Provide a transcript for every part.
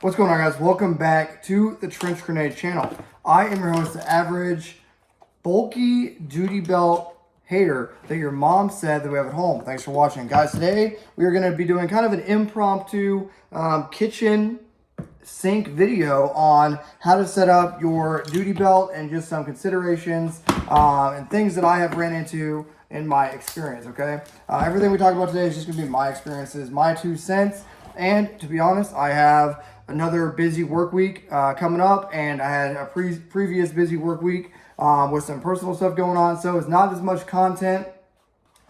What's going on, guys? Welcome back to the Trench Grenade channel. I am your host, the average bulky duty belt hater that your mom said that we have at home. Thanks for watching, guys. Today we are going to be doing kind of an impromptu kitchen sink video on how to set up your duty belt and just some considerations and things that I have ran into in my experience. Okay, everything we talk about today is just going to be my experiences, my 2 cents. And to be honest, I have another busy work week coming up, and I had a previous busy work week with some personal stuff going on, so it's not as much content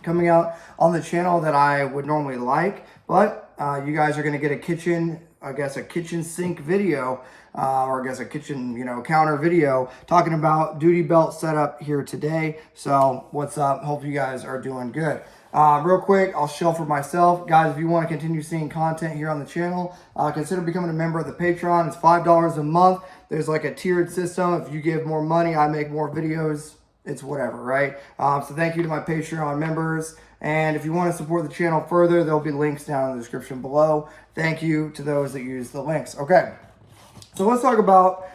coming out on the channel that I would normally like. But you guys are going to get a kitchen sink video, or I guess a kitchen, counter video talking about duty belt setup here today. So what's up? Hope you guys are doing good. Real quick, I'll shell for myself. Guys, if you want to continue seeing content here on the channel, consider becoming a member of the Patreon. It's $5 a month. There's like a tiered system. If you give more money, I make more videos. It's whatever, right? So thank you to my Patreon members. And if you want to support the channel further, there'll be links down in the description below. Thank you to those that use the links. Okay, so let's talk about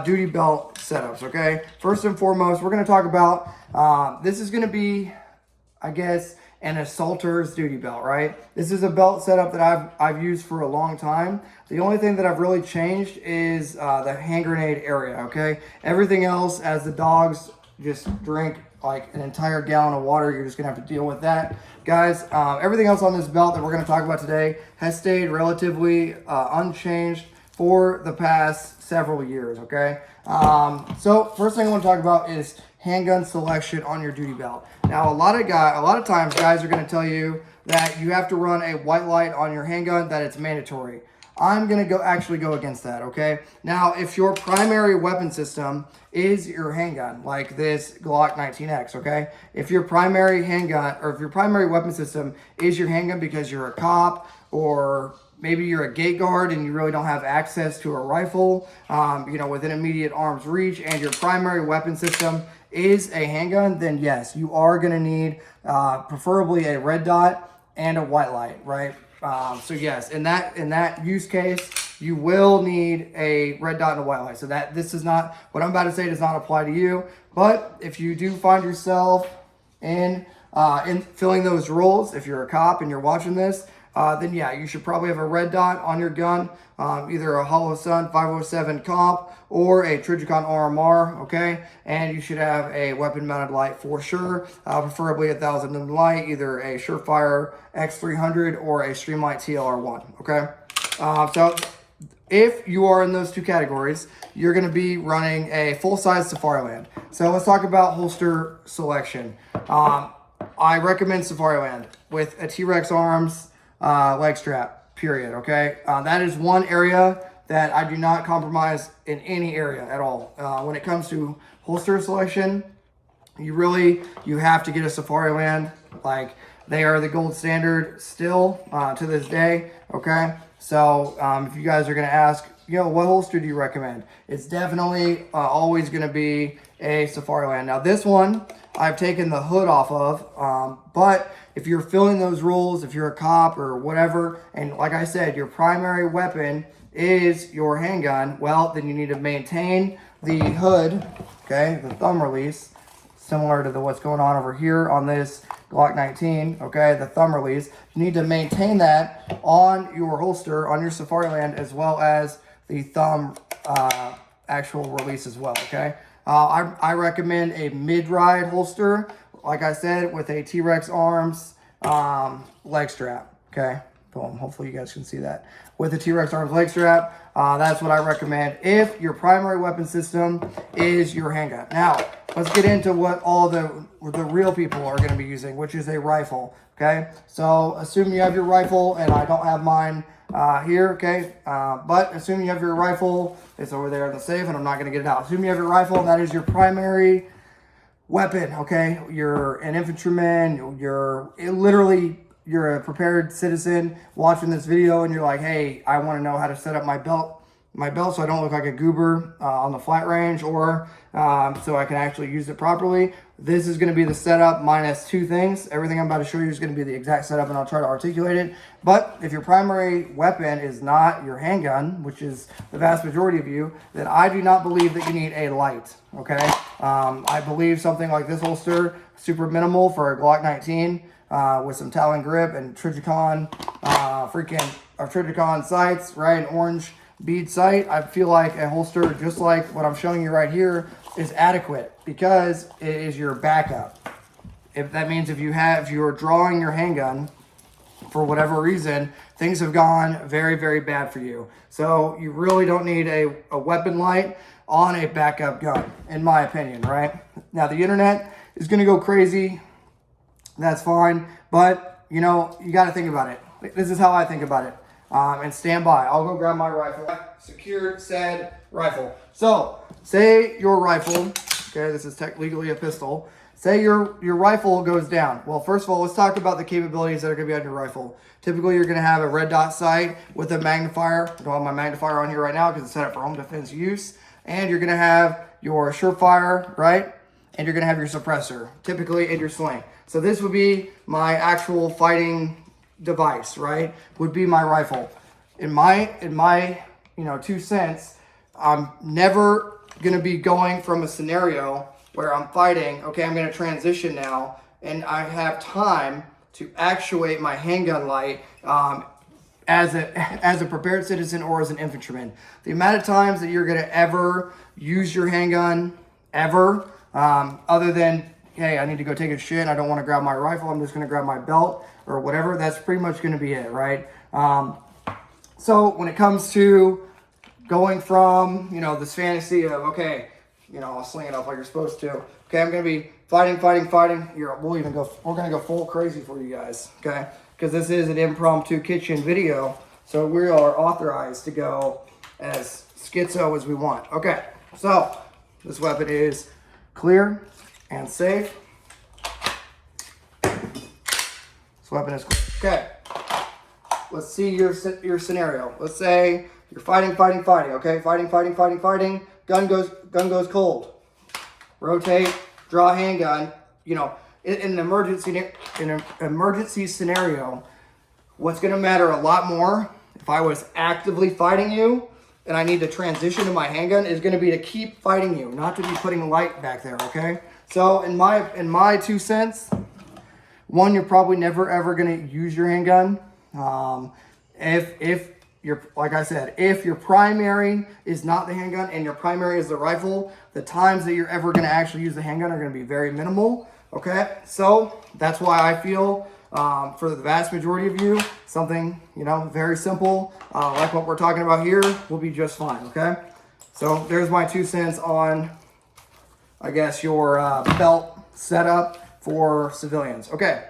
duty belt setups, okay? First and foremost, we're going to talk about, this is going to be, I guess, an assaulter's duty belt, right? This is a belt setup that I've used for a long time. The only thing that I've really changed is the hand grenade area, okay? Everything else, as the dogs just drink like an entire gallon of water, you're just gonna have to deal with that. Guys, everything else on this belt that we're gonna talk about today has stayed relatively unchanged for the past several years, okay? So first thing I wanna talk about is handgun selection on your duty belt. Now, a lot of times guys are going to tell you that you have to run a white light on your handgun, that it's mandatory. I'm going to actually go against that, okay? Now, if your primary weapon system is your handgun, like this Glock 19X, okay? If your primary handgun, or if your primary weapon system is your handgun because you're a cop, or maybe you're a gate guard and you really don't have access to a rifle, within immediate arm's reach, and your primary weapon system is a handgun, then yes, you are going to need preferably a red dot and a white light, right? So yes, in that use case, you will need a red dot and a white light. So that this is not, what I'm about to say does not apply to you. But if you do find yourself in filling those roles, if you're a cop and you're watching this, then yeah, you should probably have a red dot on your gun, either a Hollow Sun 507 comp or a Trijicon RMR, okay? And you should have a weapon mounted light for sure, preferably 1,000 lumen light, either a Surefire X300 or a Streamlight TLR1, okay? So if you are in those two categories, you're going to be running a full-size Safariland. So let's talk about holster selection. I recommend Safariland with a T-Rex Arms leg strap, period, okay? That is one area that I do not compromise in any area at all. When it comes to holster selection, you have to get a Safariland. Like, they are the gold standard still to this day, okay? So if you guys are gonna ask, what holster do you recommend? It's definitely always gonna be a Safariland. Now this one, I've taken the hood off of, but if you're filling those roles, if you're a cop or whatever, and like I said, your primary weapon is your handgun, well, then you need to maintain the hood, okay, the thumb release, similar to what's going on over here on this Glock 19, okay, the thumb release. You need to maintain that on your holster, on your Safariland, as well as the thumb actual release as well, okay? I recommend a mid-ride holster, like I said, with a T-Rex Arms leg strap, okay? Boom, hopefully you guys can see that. With a T-Rex Arms leg strap, that's what I recommend if your primary weapon system is your handgun. Now, let's get into what all the real people are going to be using, which is a rifle, okay? So assume you have your rifle, and I don't have mine here, okay? But assume you have your rifle. It's over there in the safe, and I'm not going to get it out. Assume you have your rifle, and that is your primary weapon, okay? You're an infantryman. You're a prepared citizen watching this video, and you're like, hey, I want to know how to set up my belt my belt so I don't look like a goober on the flat range, or so I can actually use it properly. This is going to be the setup minus two things. Everything I'm about to show you is going to be the exact setup, and I'll try to articulate it. But if your primary weapon is not your handgun, which is the vast majority of you, then I do not believe that you need a light, okay? I believe something like this holster, super minimal for a Glock 19 with some Talon grip and Trijicon Trijicon sights, right? An orange bead sight. I feel like a holster just like what I'm showing you right here is adequate because it is your backup. If that means if you're drawing your handgun for whatever reason, things have gone very, very bad for you. So you really don't need a weapon light on a backup gun, in my opinion, right? Now the internet is going to go crazy. That's fine. But, you know, you got to think about it. This is how I think about it. And stand by. I'll go grab my rifle. Secured said rifle. So, say your rifle, okay, this is legally a pistol. Say your rifle goes down. Well, first of all, let's talk about the capabilities that are going to be on your rifle. Typically, you're going to have a red dot sight with a magnifier. I don't have my magnifier on here right now because it's set up for home defense use. And you're going to have your surefire, right? And you're going to have your suppressor, typically in your sling. So this would be my actual fighting device, right? Would be my rifle. In my 2 cents, I'm never going to be going from a scenario where I'm fighting, okay, I'm going to transition now, and I have time to actuate my handgun light as a prepared citizen or as an infantryman. The amount of times that you're going to ever use your handgun, ever, other than, hey, I need to go take a shit, I don't want to grab my rifle, I'm just going to grab my belt or whatever, that's pretty much going to be it, right? So when it comes to going from, this fantasy of, okay, I'll sling it up like you're supposed to. Okay, I'm going to be fighting. We're going to go full crazy for you guys, okay? Because this is an impromptu kitchen video, so we are authorized to go as schizo as we want. Okay, so this weapon is clear and safe. This weapon is clear. Okay, let's see your scenario. Let's say you're fighting, okay? Fighting. Gun goes cold. Rotate, draw handgun. In an emergency scenario, what's going to matter a lot more if I was actively fighting you and I need to transition to my handgun is going to be to keep fighting you, not to be putting light back there, okay? So in my 2 cents, one, you're probably never ever going to use your handgun. Like I said, if your primary is not the handgun and your primary is the rifle, the times that you're ever going to actually use the handgun are going to be very minimal, okay? So that's why I feel for the vast majority of you, something, very simple, like what we're talking about here, will be just fine, okay? So there's my 2 cents on, I guess, your belt setup for civilians. Okay,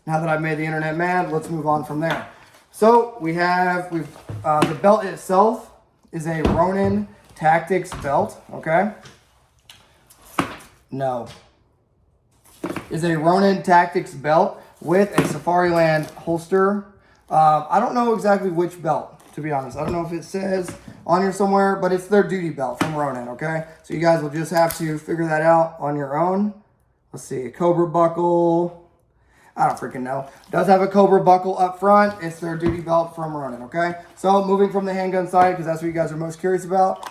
now that I've made the internet mad, let's move on from there. So the belt itself is a Ronin Tactics belt, okay? No. Is a Ronin Tactics belt with a Safariland holster. I don't know exactly which belt, to be honest. I don't know if it says on here somewhere, but it's their duty belt from Ronin, okay? So you guys will just have to figure that out on your own. Let's see, Cobra buckle. I don't freaking know. It does have a Cobra buckle up front. It's their duty belt from Ronin, okay? So moving from the handgun side, because that's what you guys are most curious about.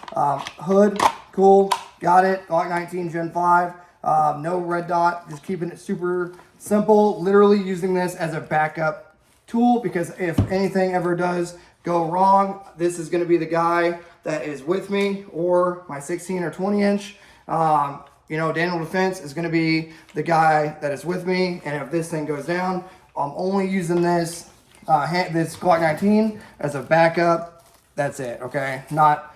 Hood, cool, got it. Glock 19 Gen 5. No red dot, just keeping it super simple. Literally using this as a backup tool, because if anything ever does go wrong, this is going to be the guy that is with me, or my 16 or 20 inch. Daniel Defense is going to be the guy that is with me, and if this thing goes down, I'm only using this Glock 19 as a backup. That's it, okay? Not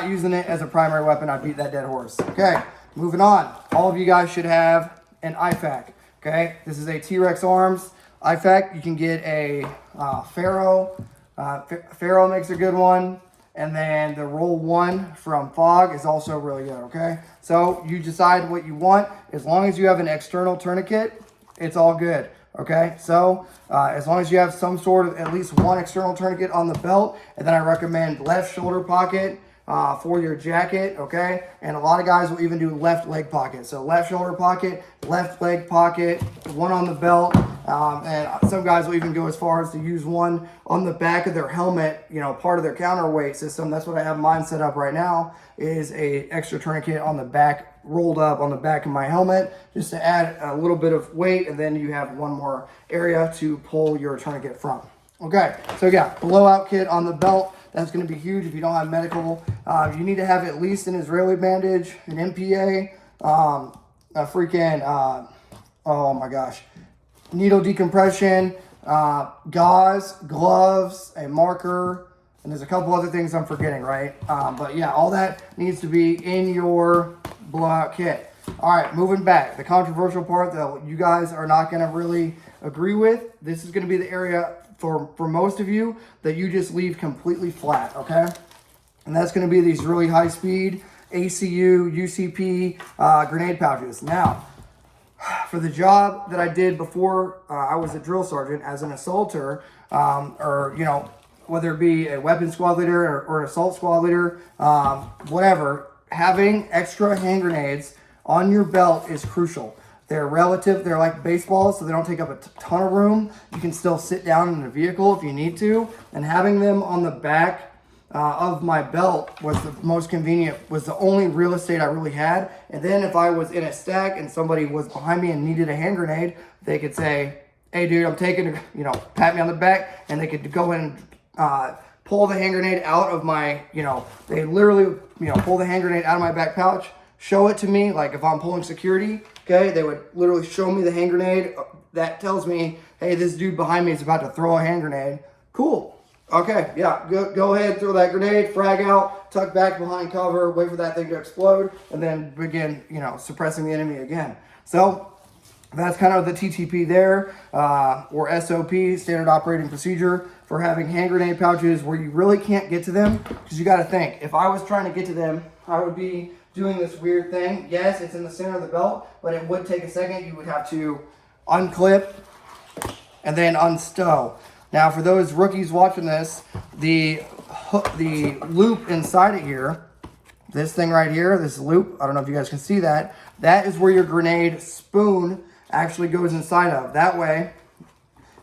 using it as a primary weapon. I beat that dead horse. Okay, moving on. All of you guys should have an IFAK, okay? This is a T-Rex Arms IFAK. You can get a Faro. Faro makes a good one. And then the Roll 1 from Fog is also really good, okay? So you decide what you want. As long as you have an external tourniquet, it's all good, Okay, so as long as you have some sort of at least one external tourniquet on the belt, and then I recommend left shoulder pocket for your jacket, okay? And a lot of guys will even do left leg pocket. So left shoulder pocket, left leg pocket, one on the belt, and some guys will even go as far as to use one on the back of their helmet, you know, part of their counterweight system. That's what I have mine set up right now, is a extra tourniquet on the back, rolled up on the back of my helmet, just to add a little bit of weight, and then you have one more area to pull your tourniquet from. Okay, so yeah, blowout kit on the belt. That's going to be huge if you don't have medical. You need to have at least an Israeli bandage, an MPA, a freaking, oh my gosh, needle decompression, gauze, gloves, a marker, and there's a couple other things I'm forgetting, right? But yeah, all that needs to be in your blowout kit. All right, moving back. The controversial part that you guys are not going to really agree with, this is going to be the area for most of you that you just leave completely flat, okay? And that's going to be these really high speed ACU, UCP grenade pouches. Now, for the job that I did before I was a drill sergeant as an assaulter, or, you know, whether it be a weapons squad leader or an assault squad leader, whatever, having extra hand grenades on your belt is crucial. They're relative, they're like baseballs, so they don't take up a ton of room. You can still sit down in a vehicle if you need to. And having them on the back of my belt was the most convenient, was the only real estate I really had. And then if I was in a stack and somebody was behind me and needed a hand grenade, they could say, hey dude, I'm taking, you know, pat me on the back, and they could go in and pull the hand grenade out of my, you know, they literally, you know, pull the hand grenade out of my back pouch, show it to me, like if I'm pulling security, okay, they would literally show me the hand grenade. That tells me, hey, this dude behind me is about to throw a hand grenade. Cool. Okay, yeah, go ahead, throw that grenade, frag out, tuck back behind cover, wait for that thing to explode, and then begin, you know, suppressing the enemy again. So that's kind of the TTP there, or SOP, standard operating procedure, for having hand grenade pouches where you really can't get to them, because you got to think, if I was trying to get to them, I would be doing this weird thing. Yes, it's in the center of the belt, but it would take a second. You would have to unclip and then unstow. Now, for those rookies watching this, the loop inside it here, this thing right here, this loop, I don't know if you guys can see that, that is where your grenade spoon actually goes inside of. That way,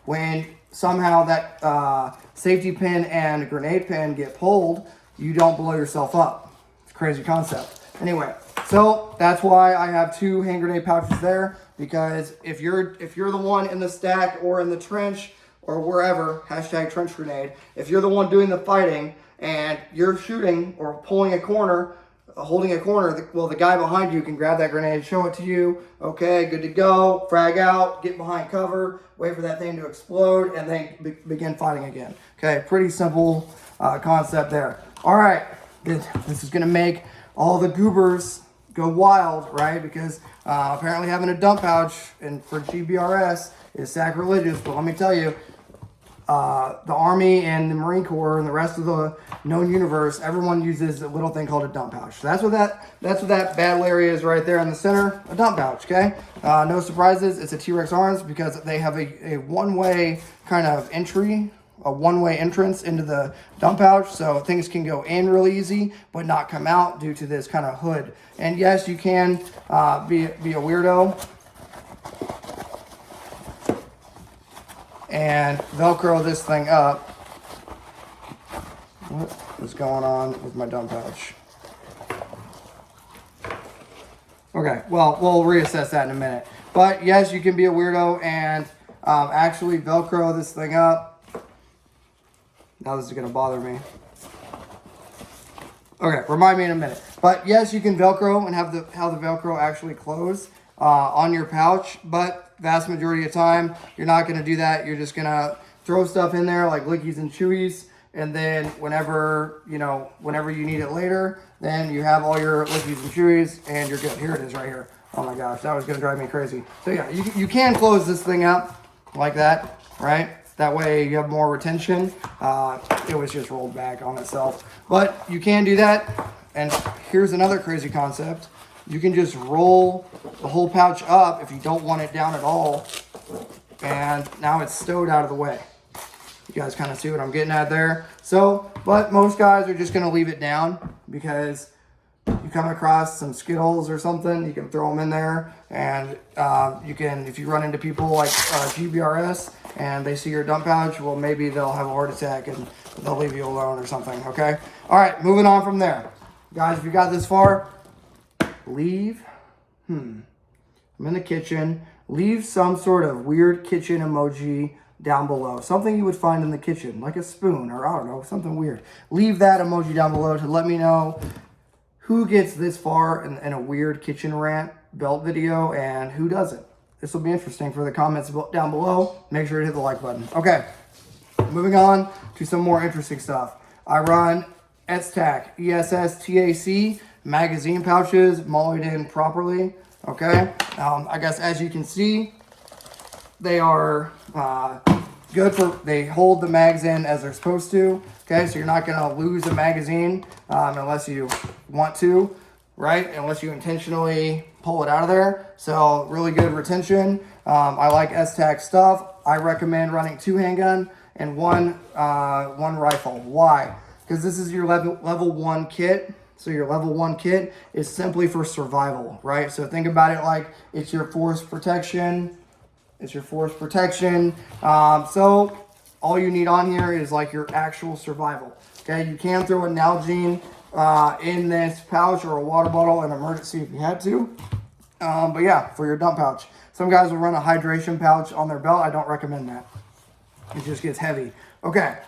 when somehow that safety pin and grenade pin get pulled, you don't blow yourself up. It's a crazy concept. Anyway, so that's why I have two hand grenade pouches there, because if you're the one in the stack or in the trench or wherever, hashtag trench grenade, if you're the one doing the fighting and you're shooting or pulling a corner, holding a corner, well, the guy behind you can grab that grenade, show it to you, okay, good to go, frag out, get behind cover, wait for that thing to explode, and then begin fighting again. Okay, pretty simple concept there. All right, this is going to make all the goobers go wild, right? Because apparently having a dump pouch for GBRS is sacrilegious. But let me tell you, the Army and the Marine Corps and the rest of the known universe, everyone uses a little thing called a dump pouch. So that's what that battle area is right there in the center, a dump pouch, okay? No surprises, it's a T-Rex arms because they have a one-way kind of entry, a one-way entrance into the dump pouch, so things can go in really easy but not come out due to this kind of hood. And yes, you can be a weirdo and Velcro this thing up. What is going on with my dump pouch? Okay, well, we'll reassess that in a minute. But yes, you can be a weirdo and actually Velcro this thing up. Now this is going to bother me. Okay, remind me in a minute. But yes, you can Velcro and have how the Velcro actually close on your pouch. But vast majority of the time, you're not going to do that. You're just going to throw stuff in there like Lickies and Chewies. And then whenever you need it later, then you have all your Lickies and Chewies and you're good. Here it is right here. Oh my gosh, that was going to drive me crazy. So yeah, you can close this thing up like that, right? That way you have more retention. It was just rolled back on itself. But you can do that. And here's another crazy concept. You can just roll the whole pouch up if you don't want it down at all. and now it's stowed out of the way. You guys kind of see what I'm getting at there. So, but most guys are just going to leave it down because you come across some Skittles or something, you can throw them in there, and you can, if you run into people like GBRS and they see your dump pouch, well, maybe they'll have a heart attack and they'll leave you alone or something, okay? All right, moving on from there. Guys, if you got this far, leave, I'm in the kitchen, leave some sort of weird kitchen emoji down below. Something you would find in the kitchen, like a spoon or I don't know, something weird. Leave that emoji down below to let me know who gets this far in a weird kitchen rant belt video and who doesn't. This will be interesting for the comments down below. Make sure to hit the like button. Okay, moving on to some more interesting stuff. I run STAC, ESSTAC magazine pouches, molded in properly. Okay, I guess as you can see, they are good for, they hold the mags in as they're supposed to. Okay, so you're not gonna lose a magazine unless you want to, right? Unless you intentionally pull it out of there. So really good retention. I like STAC stuff. I recommend running 2 handgun and one rifle. Why? Because this is your level 1 kit. So your level 1 kit is simply for survival, right? So think about it like it's your force protection. It's your force protection. So all you need on here is like your actual survival. Okay, you can throw a Nalgene in this pouch or a water bottle in emergency if you had to. But yeah, for your dump pouch. Some guys will run a hydration pouch on their belt. I don't recommend that. It just gets heavy. Okay,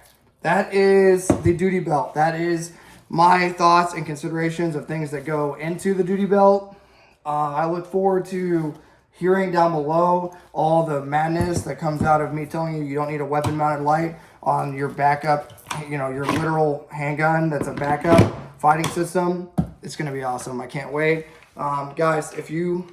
that is the duty belt. That is my thoughts and considerations of things that go into the duty belt. I look forward to hearing down below all the madness that comes out of me telling you don't need a weapon mounted light on your backup, you know, your literal handgun that's a backup fighting system. It's going to be awesome. I can't wait. Guys, if you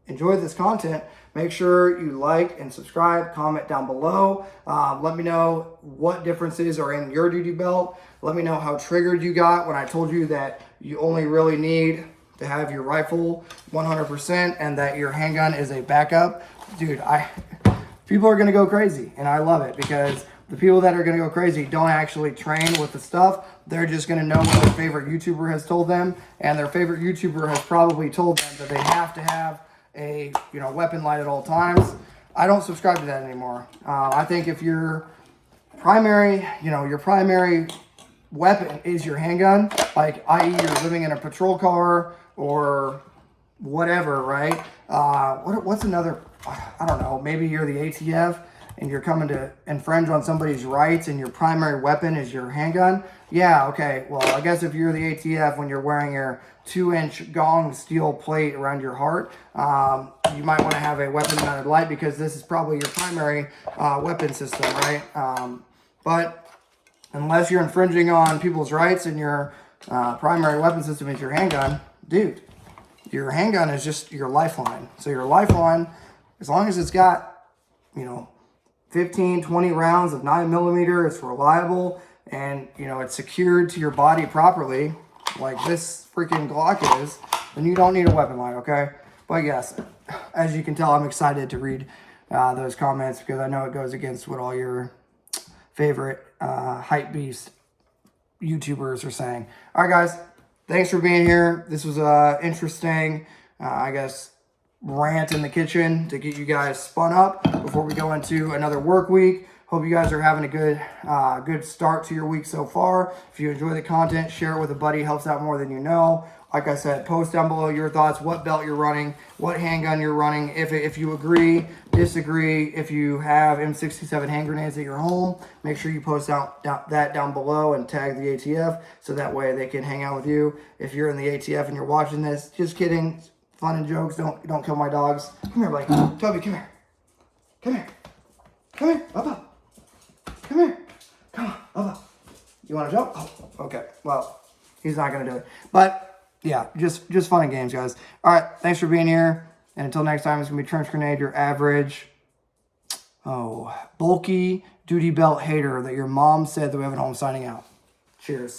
enjoyed this content, make sure you like and subscribe, comment down below. Let me know what differences are in your duty belt. Let me know how triggered you got when I told you that you only really need to have your rifle 100% and that your handgun is a backup. Dude, people are gonna go crazy, and I love it because the people that are gonna go crazy don't actually train with the stuff. They're just gonna know what their favorite YouTuber has told them, and their favorite YouTuber has probably told them that they have to have a weapon light at all times. I don't subscribe to that anymore. I think if your primary weapon is your handgun, like i.e. you're living in a patrol car or whatever, right? What's another, I don't know, maybe you're the ATF and you're coming to infringe on somebody's rights and your primary weapon is your handgun. Yeah, okay, well, I guess if you're the ATF when you're wearing your 2-inch gong steel plate around your heart, you might want to have a weapon mounted light because this is probably your primary weapon system, right? But unless you're infringing on people's rights and your primary weapon system is your handgun, dude, your handgun is just your lifeline. So your lifeline, as long as it's got, 15, 20 rounds of 9mm, it's reliable, and, it's secured to your body properly, like this freaking Glock is, then you don't need a weapon light, okay? But yes, as you can tell, I'm excited to read those comments because I know it goes against what all your favorite hype beast YouTubers are saying. All right, guys, thanks for being here. This was interesting, I guess, rant in the kitchen to get you guys spun up before we go into another work week. Hope you guys are having a good start to your week so far. If you enjoy the content, share it with a buddy. Helps out more than you know. Like I said, post down below your thoughts, what belt you're running, what handgun you're running, if you agree, disagree, if you have M67 hand grenades at your home, make sure you post that down below and tag the ATF so that way they can hang out with you. If you're in the ATF and you're watching this, just kidding, fun and jokes, don't kill my dogs. Come here, buddy. Toby, come here. Come here. Come here, up. Come here. Come on, up. You want to jump? Oh, okay. Well, he's not going to do it. But yeah, just fun and games, guys. All right, thanks for being here. And until next time, it's going to be Trench Grenade, your average, bulky duty belt hater that your mom said that we have at home, signing out. Cheers.